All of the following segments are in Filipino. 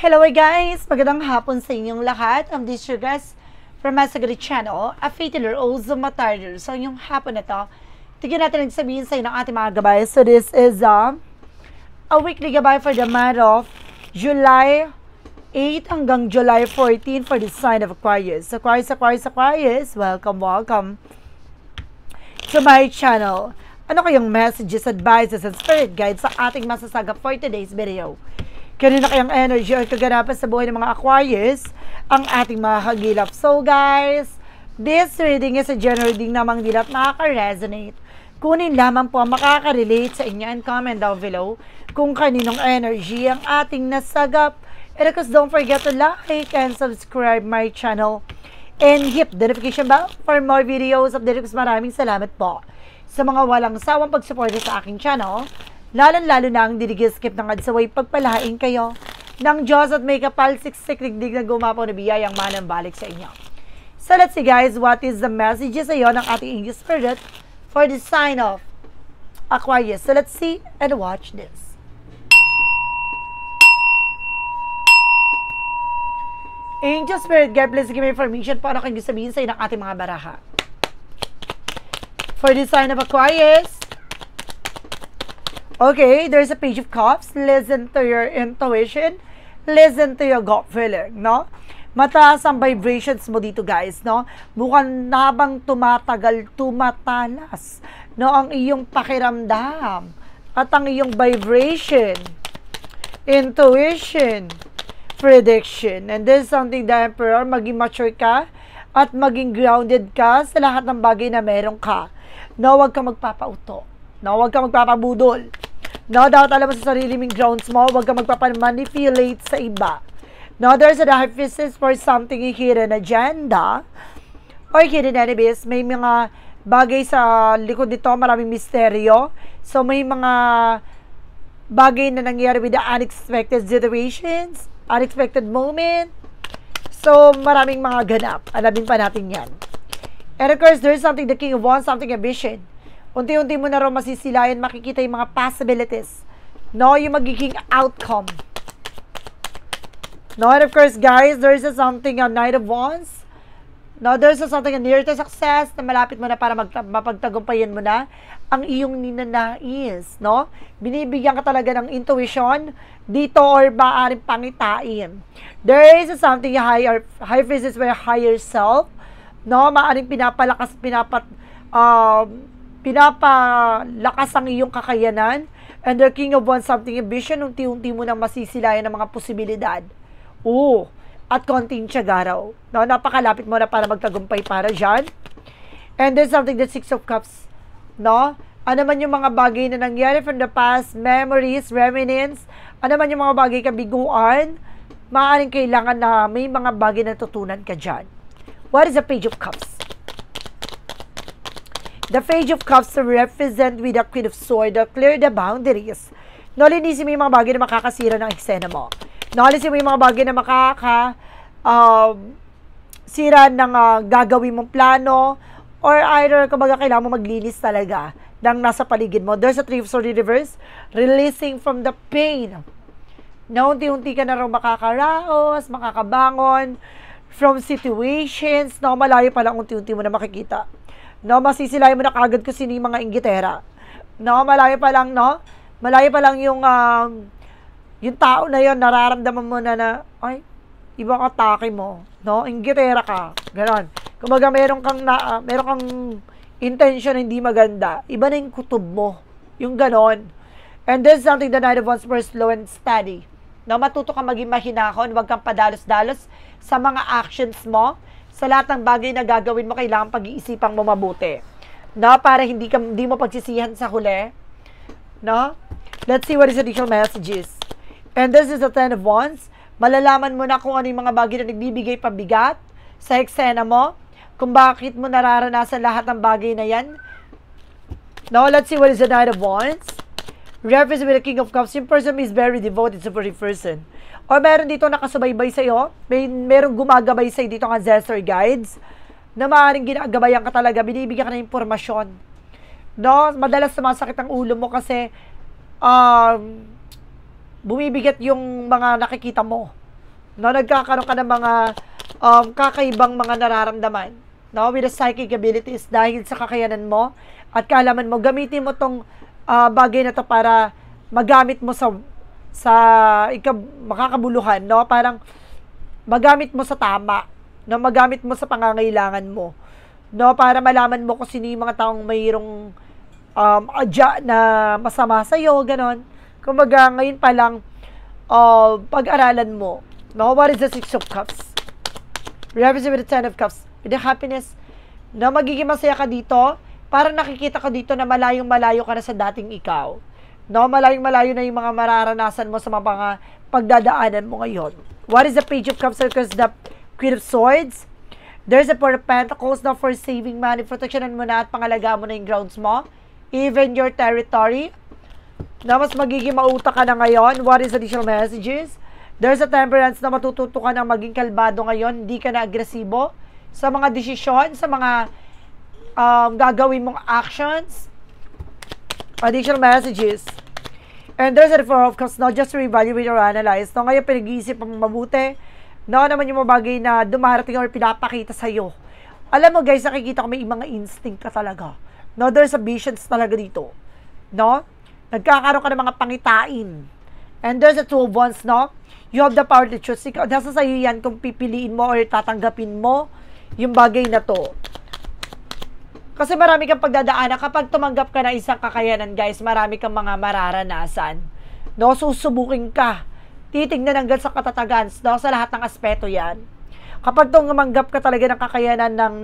Hello guys! Magandang hapon sa inyong lahat. This is your guys from Masagari Channel, a fatler also matarder. So yung hapon na to, tignan natin nagsabihin sa inyo ng ating mga gabay. So this is a weekly gabay for the month of July 8 hanggang July 14 for the sign of Aquarius. Aquarius, welcome to my channel. Ano kayong messages, advices, and spirit guides sa ating masasaga for today's video? Kanina kayang energy o kaganapan sa buhay ng mga Aquarius ang ating mga kagilap. So guys, this reading is a general reading namang dilap makaka-resonate. Kunin lamang po ang makaka-relate sa inyo and comment down below kung kaninong energy ang ating nasagap. And of course, don't forget to like and subscribe my channel and hit the notification bell for more videos updates. Maraming salamat po sa mga walang sawang pagsuporta sa aking channel. Lalo na ang skip ng adsaway pagpalain kayo ng Diyos at may kapal siksik digdig na gumapaw na biyayang manang balik sa inyo. So let's see guys, what is the messages ayon ng ating English spirit for the sign of Aquarius. So let's see and watch this. Angel Spirit, God please give me information paano kayo sabihin sa inyo ng ating mga baraha. For the sign of Aquarius, okay, there's a Page of Cups. Listen to your intuition. Listen to your gut feeling, no? Mataas ang vibrations mo dito, guys, no? Mukhang habang tumatagal, tumatalas, no? Ang iyong pakiramdam at ang iyong vibration, intuition, prediction. And this is something the Emperor, maging mature ka at maging grounded ka sa lahat ng bagay na meron ka. No, huwag ka magpapauto. No, huwag ka magpapabudol. No, dapat alam mo sa sarili mong grounds mo. Huwag ka magpapamanipulate sa iba. No, there's a hypothesis for something hidden agenda or hidden enemies. May mga bagay sa likod nito, maraming misteryo. So, may mga bagay na nangyari with the unexpected situations, unexpected moment. So, maraming mga ganap. Alamin pa natin yan. And of course, there's something the King of Wands, something ambition. Unti-unti mo na rin masisilayan, makikita yung mga possibilities. No, yung magiging outcome. No, and of course, guys, there's something a Knight of Wands. No, there's something a near to success na malapit mo na para mapagtagumpayan mo na ang iyong ninanais. No, binibigyan ka talaga ng intuition dito or maaaring pangitain. There is something higher, high physics by higher self. No, maaaring pinapalakas ang iyong kakayanan. And the King of Wands, something ambition, unti-unti mo nang masisilayan ng mga posibilidad. At konting tiyaga raw. No, napakalapit mo na para magtagumpay para dyan. And there's something the Six of Cups. No? Ano man yung mga bagay na nangyari from the past, memories, reminiscence, ano man yung mga bagay kabiguan, maaaring kailangan na may mga bagay na tutunan ka dyan. What is the Page of Cups? The Page of Cups represent with the Queen of Swords to clear the boundaries. Linisin mo yung mga bagay na makakasira ng eksena mo. Linisin mo yung mga bagay na sira ng gagawin mong plano or either kumbaga kailangan mo maglinis talaga ng nasa paligid mo. There's a Three of Swords reverse, releasing from the pain. Na unti-unti ka na rin makakaraos, makakabangon from situations na malayo pa lang unti-unti mo na makikita. No, masisilayan mo na kagad kung sino yung mga inggitera. No, malayo pa lang yung tao na yon, nararamdaman mo na ay, ibang atake mo. No, inggitera ka. Ganon. Kumbaga, meron kang intention na hindi maganda. Iba na yung kutob mo. Yung ganon. And this is something the Knight of Wands for slow and steady. No, matuto kang maging mahinahon, huwag kang padalos-dalos sa mga actions mo. Sa lahat ng bagay na gagawin mo, kailangan pag-iisipang mo mabuti. No? Para hindi mo pagsisihan sa huli. No? Let's see what is the additional messages. And this is the Ten of Wands. Malalaman mo na kung ano yung mga bagay na nagbibigay pabigat sa eksena mo. Kung bakit mo nararanasan lahat ng bagay na yan. No? Let's see what is the Knight of Wands. Reference with the King of Cups. Yung person is very devoted to every person. O meron dito nakasubaybay sa'yo, merong gumagabay sa'yo dito ng ancestor guides, na maaaring ginagabayan ka talaga, binibigyan ka ng impormasyon. No? Madalas sumasakit ang ulo mo kasi bumibigat yung mga nakikita mo. No, nagkakaroon ka ng mga kakaibang mga nararamdaman. No, with the psychic abilities dahil sa kakayanan mo at kaalaman mo, gamitin mo tong bagay na to para magamit mo sa makakabuluhan, no? Parang magamit mo sa tama, no? Magamit mo sa pangangailangan mo, no? Para malaman mo kung sino yung mga taong mayroong adya na masama sa'yo, ganon. Kumbaga, ngayon pa lang, pag-aralan mo, no? What is the Six of Cups? Represent with the Ten of Cups. With the happiness, no? Magiging masaya ka dito, para nakikita ka dito na malayong-malayo ka na sa dating ikaw. No, malayong-malayo na yung mga mararanasan mo sa mga pagdadaanan mo ngayon. What is the Page of Cups? Because the Queen of Swords. There's a Four of Pentacles na for saving money. Protectionan mo na at pangalagaan mo na yung grounds mo. Even your territory. Na mas magiging mauta ka na ngayon. What is additional messages? There's a Temperance na matututo ka na maging kalmado ngayon. Hindi ka na agresibo sa mga desisyon, sa mga gagawin mong actions. Additional messages. And there's a Four of Cups, no? Just to reevaluate or analyze. No, ngayon pinag-iisip ang mabuti. No, naman yung mga bagay na dumarating or pinapakita sa'yo. Alam mo guys, nakikita ko may mga instinct ka talaga. No, there's a visions talaga dito. No? Nagkakaroon ka ng mga pangitain. And there's a Two of Wands, no? You have the power to choose. Nasa sa'yo yan kung pipiliin mo or tatanggapin mo yung bagay na to. Kasi marami kang pagdadaanan. Kapag tumanggap ka na isang kakayanan, guys, marami kang mga mararanasan. No? Susubukin ka. Titignan hanggang sa katatagan. No? Sa lahat ng aspeto yan. Kapag tumanggap ka talaga ng kakayanan ng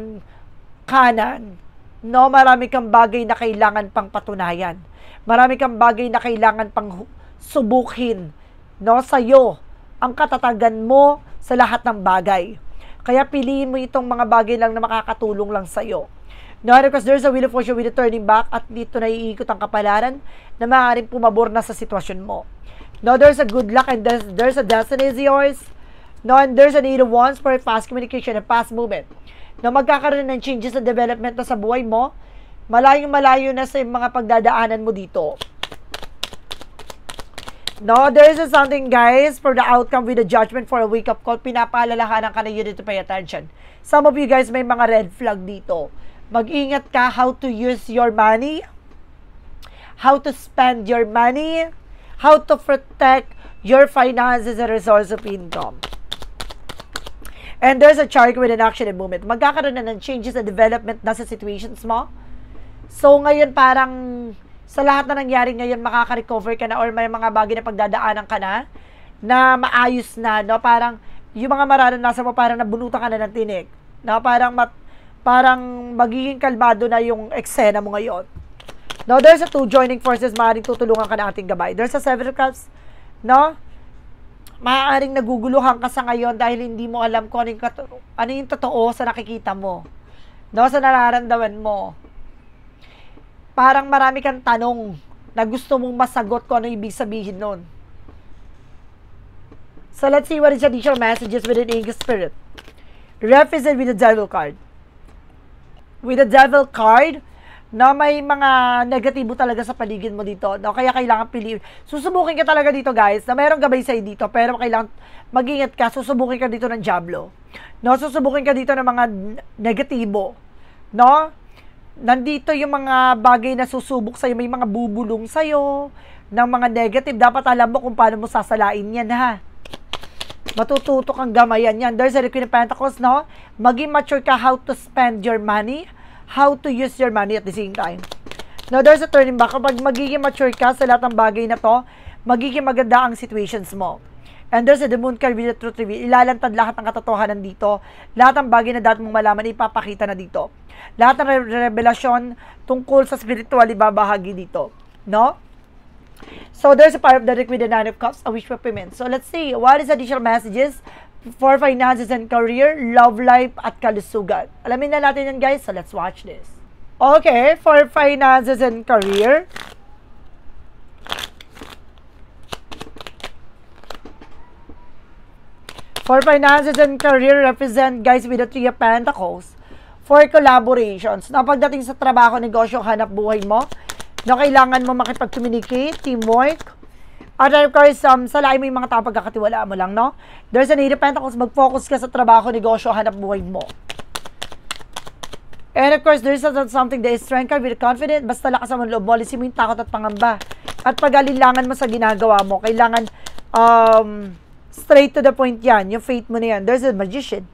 kanan, no? Marami kang bagay na kailangan pang patunayan. Marami kang bagay na kailangan pang subukin. No? Sa'yo, ang katatagan mo sa lahat ng bagay. Kaya piliin mo itong mga bagay lang na makakatulong lang sa'yo. No, because there's a wheel of fortune with a turning back at dito na iikot ang kapalaran na maaaring pumabor na sa sitwasyon mo. No, there's a good luck and there's a destiny is yours. No, and there's a need of wands for fast communication and fast movement. No, magkakaroon ng changes sa development na sa buhay mo. Malayong-malayo na sa mga pagdadaanan mo dito. No, there is something guys for the outcome with the judgment for a wake-up call. Pinapaalalahanan ka na you need to pay attention. Some of you guys may mga red flag dito. Mag-ingat ka how to use your money, how to spend your money, how to protect your finances and resource of income. And there's a chart with an action and movement. Magkakaroon na ng changes and development na sa situations mo. So ngayon parang sa lahat na nangyari ngayon makaka-recover ka na or may mga bagay na pagdadaanan ka na maayos na, no? Parang yung mga mararanasan mo parang nabunutan ka na ng tinik. No? Parang magiging kalmado na yung eksena mo ngayon. Now, there's a two joining forces, maaaring tutulungan ka ng ating gabay. There's a Seven of Cups, no? Maaaring naguguluhan ka sa ngayon dahil hindi mo alam kung ano yung totoo sa nakikita mo. No? Sa nararamdaman mo. Parang marami kang tanong na gusto mong masagot kung ano ibig sabihin nun. So, let's see what is additional messages with an Angel Spirit. Represent with the Devil card. With the Devil card, na may mga negatibo talaga sa paligid mo dito, no? Kaya kailangan piliin. Susubukin ka talaga dito, guys, na mayroong gabay sa'yo dito, pero kailangan mag-ingat ka, susubukin ka dito ng Diablo. No? Susubukin ka dito ng mga negatibo. No? Nandito yung mga bagay na susubok sa'yo, may mga bubulong sa'yo, ng mga negative. Dapat alam mo kung paano mo sasalain yan, ha? Matututo kang gamayan yan. There's a Queen of Pentacles, no? Maging mature ka how to spend your money, how to use your money at the same time. Now, there's a turning back. Kapag magiging mature ka sa lahat ng bagay na to, magiging maganda ang situations mo. And there's a the Moon card with the truth reveal. Ilalantad lahat ng katotohanan dito. Lahat ng bagay na dapat mong malaman, ipapakita na dito. Lahat ng revelasyon tungkol sa spiritual, ibabahagi dito. No? So, there's a power of the Rick with the Nine of Cups, a wish fulfillment. So, let's see. What is additional messages for finances and career, love life, at kalusugan? Alamin na natin yan, guys. So, let's watch this. Okay, for finances and career. For finances and career, represent, guys, with the Three of Pentacles. For collaborations. Na pagdating sa trabaho, negosyo, hanap buhay mo, na kailangan mo makipag-communicate, teamwork, At of course, sa lahi mo yung mga tao pagkakatiwalaan mo lang, no? There's an 8 of Pentacles, mag-focus ka sa trabaho, negosyo, hanap buhay mo. And of course, there's something that is strength card, with confident, basta lakas ang loob mo, alisin mo yung takot at pangamba. At pag-alilangan mo sa ginagawa mo, kailangan straight to the point yan, yung faith mo na yan. There's a magician.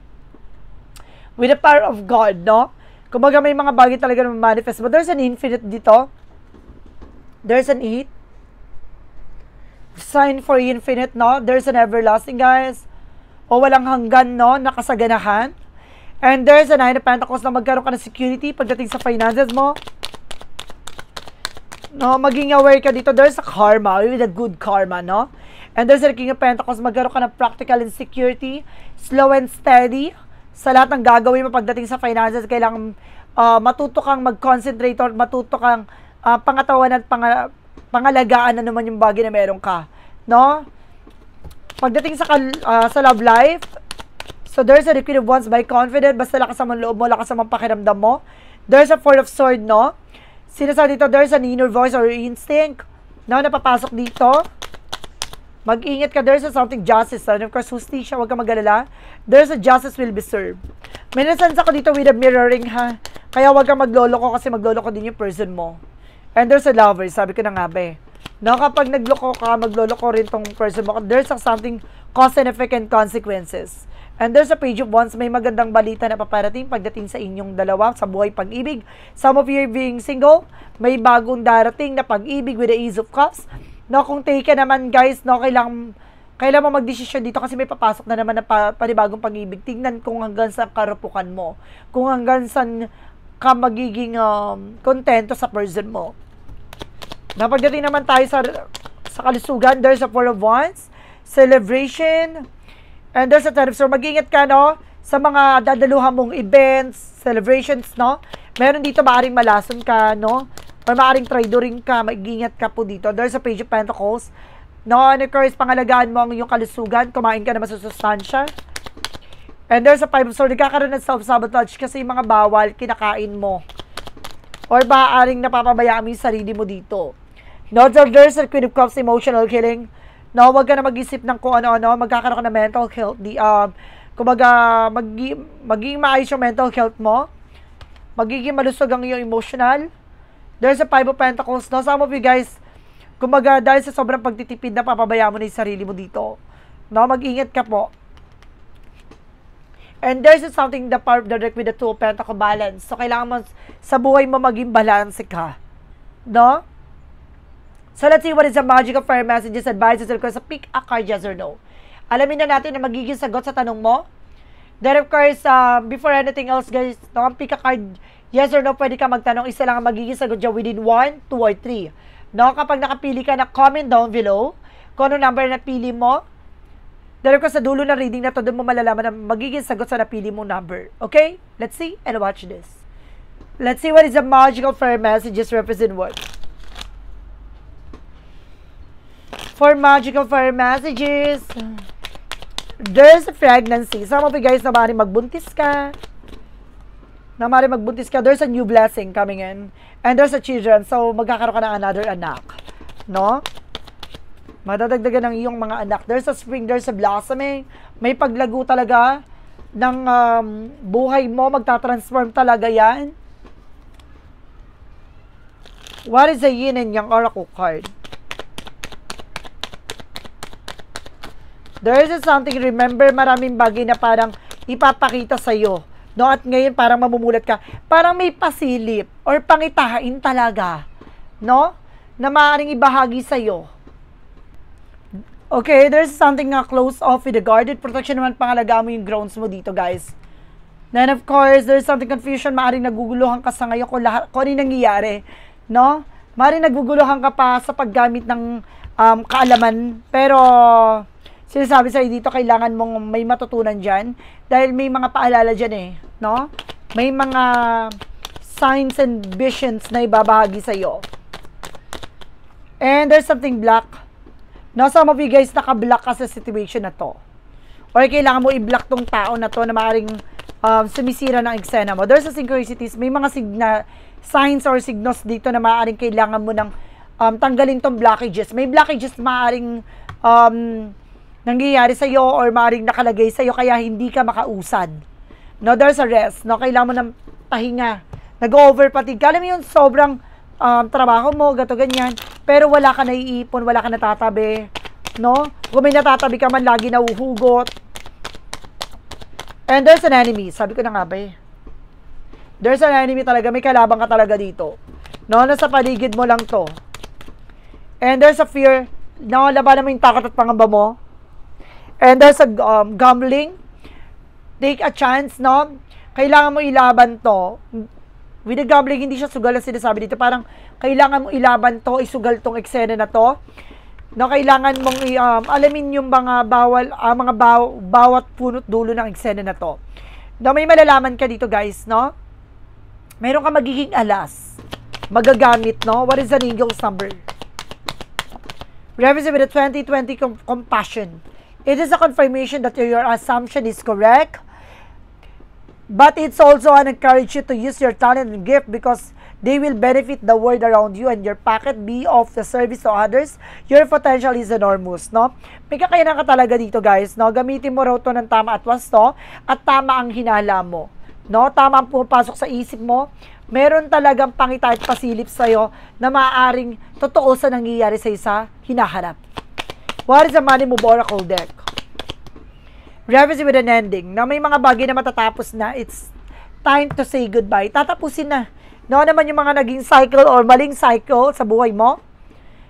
With the power of God, no? Kumbaga may mga bagay talaga na manifest. But there's an infinite dito. There's an 8. Sign for infinite, no? There's an everlasting, guys. O walang hanggan, no? Nakasaganahan. And there's a 9 of Pentacles na magkaroon ka ng security pagdating sa finances mo. No? Maging aware ka dito. There's a karma, with a good karma, no? And there's a King of Pentacles, magkaroon ka ng practical and security. Slow and steady. Sa lahat ng gagawin mo pagdating sa finances, kailangan matuto kang mag-concentrate or matuto kang pangatawan at pangalagaan na naman yung bagay na meron ka, no? Pagdating sa love life, so there's a Queen of Wands, by confident, basta lakas ang loob mo, lakas ang pakiramdam mo. There's a Four of Swords, no? Sinasabi dito, there's an inner voice or instinct, no, napapasok dito. Mag-ingat ka, there's a something justice, and of course, hustisya, huwag ka mag-alala. There's a justice will be served. May nasansa ko dito with a mirroring, ha? Kaya huwag ka magloloko kasi magloloko din yung person mo. And there's a lover, sabi ko na nga ba eh. No, kapag nagloko ka, magloloko rin tong person mo. There's something cause and effect and consequences. And there's a Page of Wands, may magandang balita na paparating pagdating sa inyong dalawa sa buhay pag-ibig. Some of you being single, may bagong darating na pag-ibig with the Ace of Cups. No, kung taken naman guys, no, kailangan mo magdesisyon dito kasi may papasok na naman na panibagong pag-ibig. Tingnan kung hanggang saan karupukan mo. Kung hanggang saan ka magiging kontento sa person mo. Napagdating naman tayo sa kalusugan, there's a Four of Wands, celebration, and there's a Ten of Swords. Mag-ingat ka, no, sa mga dadaluhan mong events, celebrations, no. Meron dito maaring malason ka, no, or maaring traidoring ka, mag-ingat ka po dito. There's a Page of Pentacles, no, and of course, pangalagaan mo ang iyong kalusugan, kumain ka naman sa sustansya. And there's a Five of Swords, nagkakaroon ng self-sabotage kasi yung mga bawal, kinakain mo. Or maaaring napapabayaan mo yung sarili mo dito. No, there's a Queen of Cups, emotional healing. No, wag ka na mag-isip ng kung ano-ano, magkakaroon ka ng mental health. Kumbaga, magiging maayos yung mental health mo. Magiging malusog ang iyong emotional. There's a Five of Pentacles. No, some of you guys, kumbaga, dahil sa sobrang pagtitipid, napapabayaan mo na yung sarili mo dito. No, mag-ingat ka po. And there's something the power direct with the Two of Pentacles, balance. So, kailangan mo sa buhay mo maging balance ka. No? So, let's see what is the magic of fire messages, advices, and of course, pick a card, yes or no. Alamin na natin na magiging sagot sa tanong mo. Then, of course, before anything else, guys, no, pick a card, yes or no, pwede ka magtanong. Isa lang ang magiging sagot dyan within 1, 2, or 3. No, kapag nakapili ka na, comment down below kung ano number na pili mo. Then, of course, sa dulo ng reading na to, doon mo malalaman na magiging sagot sa napili mong number. Okay? Let's see and watch this. Let's see what is the magical fire messages represent what. For magical fire messages, there's a pregnancy. Some of you guys na maaaring magbuntis ka. There's a new blessing coming in. And there's a children. So, magkakaroon ka ng another anak. No? Madadagdagan ng iyong mga anak. There's a spring, there's a blossoming. May paglago talaga ng buhay mo. Magta-transform talaga yan. What is the yin and yang oracle card? There is something, remember, maraming bagay na parang ipapakita sa'yo. No? At ngayon, parang mamumulat ka. Parang may pasilip or pangitain talaga. No? Na maaaring ibahagi sa'yo. Okay, there's something na close off with the guarded protection naman, pangalagaan mo yung grounds mo dito, guys. Then, of course, there's something confusion. Maaaring naguguluhan ka sa ngayon kung ano yung nangyayari. No? Maaaring naguguluhan ka pa sa paggamit ng kaalaman. Pero sinasabi sa'yo dito, kailangan mong may matutunan dyan. Dahil may mga paalala dyan eh. No? May mga signs and visions na ibabahagi sa'yo. And there's something black. No, some of you guys naka-block ka sa situation na to. Or kailangan mo i-block tong tao na to na maaaring sumisira ng eksena mo. There's a synchronicities. May mga signs or signos dito na maaaring kailangan mo ng tanggalin tong blockages. May blockages maaring nangyayari sa'yo or maaring nakalagay sa'yo kaya hindi ka makausad. No, there's a rest. No, kailangan mo ng pahinga. Nag-overfatigue ka. Alam mo yun, sobrang trabaho mo, gato ganyan. Pero wala ka naiipon, wala ka natatabi. No? Kung may natatabi ka man, lagi nauhugot. And there's an enemy. Sabi ko na nga ba eh. There's an enemy talaga. May kalaban ka talaga dito. No? Nasa paligid mo lang to. And there's a fear. No? Labanan mo yung takot at pangamba mo. And there's a gambling. Take a chance, no? Kailangan mo ilaban to. With the gambling, hindi siya sugal ang sinasabi dito. Parang, kailangan mo ilaban to, isugal tong eksena na to. No, kailangan mong alamin yung mga bawat punot dulo ng eksena na to. No, may malalaman ka dito, guys, no? Meron ka magiging alas. Magagamit, no? What is an angel's number? Represent with the 2020 compassion. It is a confirmation that your assumption is correct. But it's also an encourage you to use your talent and gift because they will benefit the world around you and your packet be of the service to others. Your potential is enormous, no? May kakayanan ka talaga dito, guys, no? Gamitin mo raw to ng tama at wasto at tama ang hinala mo, no? Tama ang pumapasok sa isip mo. Meron talagang pangita at pasilip sa'yo na maaaring totoo sa nangyayari sa isa hinaharap. What is the Money Move Oracle deck? Reverse with an ending. Na may mga bagay na matatapos na, it's time to say goodbye. Tatapusin na. No naman yung mga naging cycle or maling cycle sa buhay mo.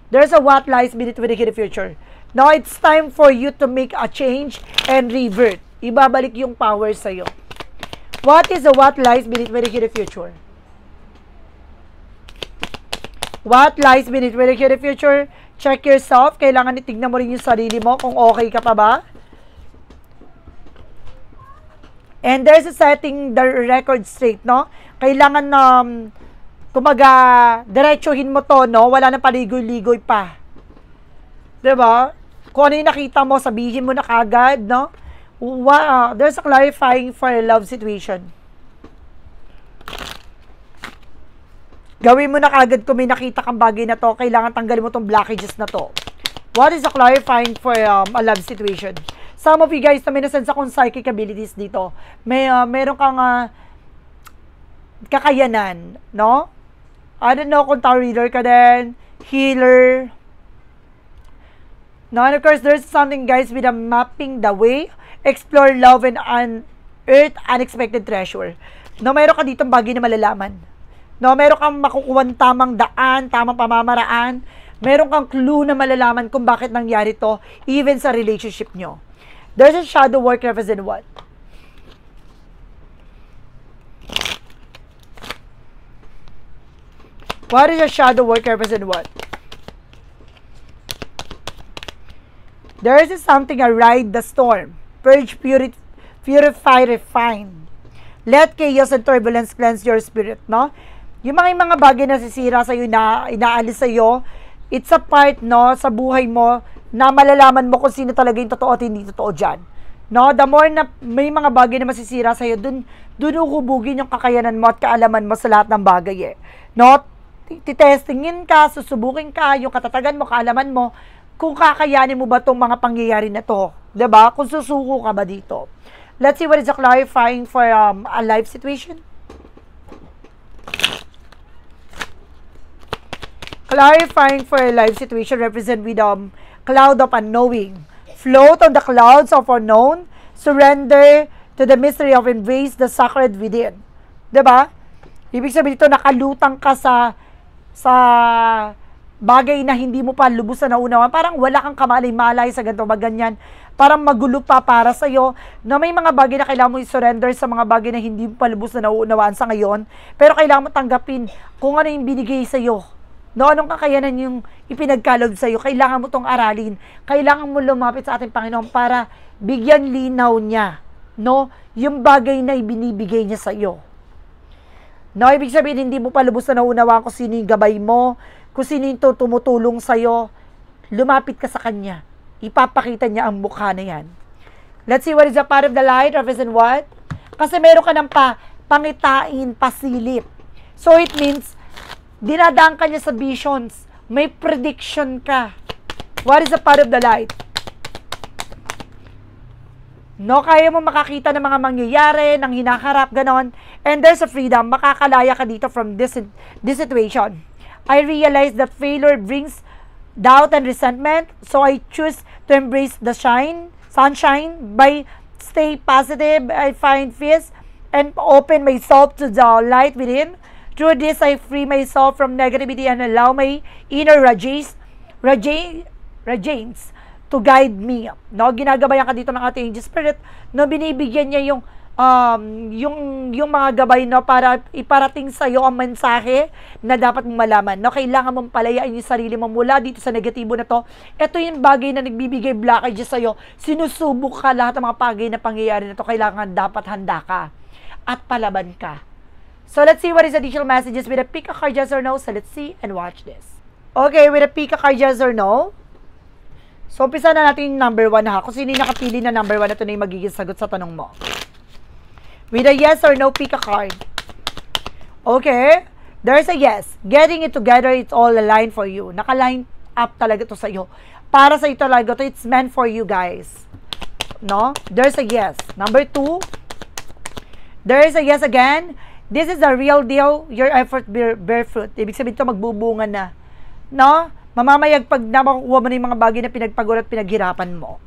There's a what lies beneath with the future. Now, it's time for you to make a change and revert. Ibabalik yung power sa'yo. What is the what lies beneath with the future? What lies beneath with the future? Check yourself. Kailangan itignan mo rin yung sarili mo kung okay ka pa ba. And there's a setting the record straight, no? Kailangan kumaga, diretsuhin mo to, no? Wala nang paligoy-ligoy pa. Diba? Kung ano yung nakita mo, sabihin mo na kagad, no? There's a clarifying for a love situation. Gawin mo na kagad kung may nakita kang bagay na to, kailangan tanggalin mo tong blockages na to. What is a clarifying for a love situation? Some of you guys na may nasense akong psychic abilities dito. Meron kang kakayanan, no? I don't know kung tarot reader ka din, healer. No, and of course, there's something, guys, with a mapping the way, explore love and unearth unexpected treasure. No, meron ka ditong bagay na malalaman. No, meron kang makukuha tamang daan, tamang pamamaraan. Meron kang clue na malalaman kung bakit nangyari to, even sa relationship nyo. There's a shadow work represent what? What is a shadow work represent what? There is something a ride the storm. Purge, purify, refine. Let chaos and turbulence cleanse your spirit, no? Yung mga bagay na sisira sa'yo, na inaalis sa'yo, it's a part, no, sa buhay mo, na malalaman mo kung sino talaga yung totoo at hindi totoo dyan. No? The more na may mga bagay na masisira sa'yo, dun uhubugin yung kakayanan mo at kaalaman mo sa lahat ng bagay eh. No? Titestingin ka, susubukin ka, yung katatagan mo, kaalaman mo, kung kakayanin mo ba itong mga pangyayari na to. Diba? Kung susuko ka ba dito. Let's see what is the clarifying for a life situation. Clarifying for a life situation represent with cloud of unknowing. Float on the clouds of unknown. Surrender to the mystery of embrace the sacred within. Diba? Ibig sabihin dito, nakalutang ka sa bagay na hindi mo pa lubos na naunawan. Parang wala kang kamalay-malay sa ganito, ganyan. Parang magulo pa para sa'yo. Na may mga bagay na kailangan mo i-surrender sa mga bagay na hindi mo pa lubos na nauunawaan sa ngayon. Pero kailangan mo tanggapin kung ano yung binigay sa'yo. No, anong kakayanan yung ipinagkaloob sa'yo? Kailangan mo tong aralin. Kailangan mo lumapit sa ating Panginoon para bigyan linaw niya, no, yung bagay na ibinibigay niya sa'yo. No, ibig sabihin, hindi mo pa lubos na naunawaan kung sino yung gabay mo, kung sino yung tumutulong sa'yo. Lumapit ka sa Kanya. Ipapakita niya ang mukha na yan. Let's see what is the part of the light, represent what? Kasi meron ka ng pangitain, pasilip. So it means, dinadaan ka niya sa visions, may prediction ka. What is the path of the light? No, kaya mo makakita ng mga mangyayari, ng hinaharap, ganon. And there's a freedom. Makakalaya ka dito from this situation. I realize that failure brings doubt and resentment. So I choose to embrace the sunshine by stay positive. I find peace and open myself to the light within. Through this, I free myself from negativity and allow my inner rajanes to guide me. No, ginagabayan ka dito ng ating angel spirit, no, binibigyan niya yung mga gabay, no, para iparating sa iyo ang mensahe na dapat mong malaman. No, kailangan mong palayain yung sarili mo mula dito sa negatibo na to. Ito yung bagay na nagbibigay blockages sa iyo. Sinusubok ka lahat ng mga bagay na pangyayari na to. Kailangan dapat handa ka at palaban ka. So let's see what is additional messages with a pick a card, yes or no. So let's see and watch this. Okay, with a pick a card, yes or no. So, umpisa na natin yung number 1 ha. Kung sino yung nakapili na number 1, ito na yung magiging sagot sa tanong mo. With a yes or no, pick a card. Okay. There's a yes. Getting it together, it's all aligned for you. Naka-line up talaga to sa iyo. Para sa iyo talaga to, it's meant for you guys. No? There's a yes. Number 2. There is a yes again. This is the real deal. Your effort bear fruit. Ibig sabihin ito, magbubunga na. No? Mamamayag pag nakukuha mo na yung mga bagay na pinagpagod at pinaghirapan mo.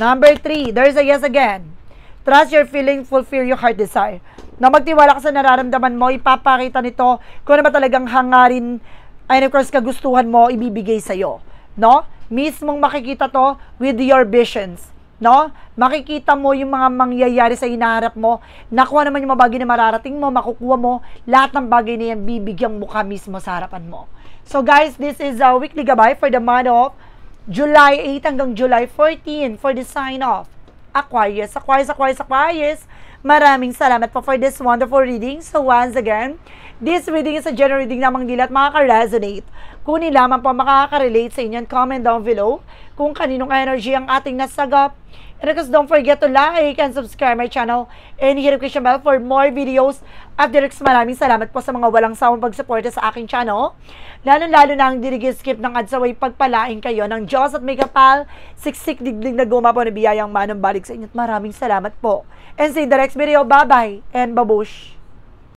Number 3, there's a yes again. Trust your feeling, fulfill your heart desire. Na magtiwala ka sa nararamdaman mo, ipapakita nito kung ano ba talagang hangarin, ay of course kagustuhan mo, ibibigay sa'yo. No? Mismong makikita to with your visions. No? Makikita mo yung mga mangyayari sa hinaharap mo, nakuha naman yung mga bagay na mararating mo, makukuha mo, lahat ng bagay na yan, bibigyang mukha mismo sa harapan mo. So guys, this is a weekly gabay for the month of July 8 hanggang July 14 for the sign of Aquarius. Aquarius. Maraming salamat po for this wonderful reading. So once again, this reading is a general reading namang nila at makaka-resonate. Kunin lamang po makaka-relate sa inyo and comment down below kung kaninong energy ang ating nasagap. And of course, don't forget to like and subscribe my channel and hit the notification bell for more videos. After this, maraming salamat po sa mga walang sawang pagsuporta sa aking channel. Lalo-lalo na ang dirigi-skip ng adsaway pagpalain kayo ng Diyos at may kapal, siksik digdig na gumapo na biyayang manong balik sa inyo. Maraming salamat po. And see you in the next video. Bye-bye and babush!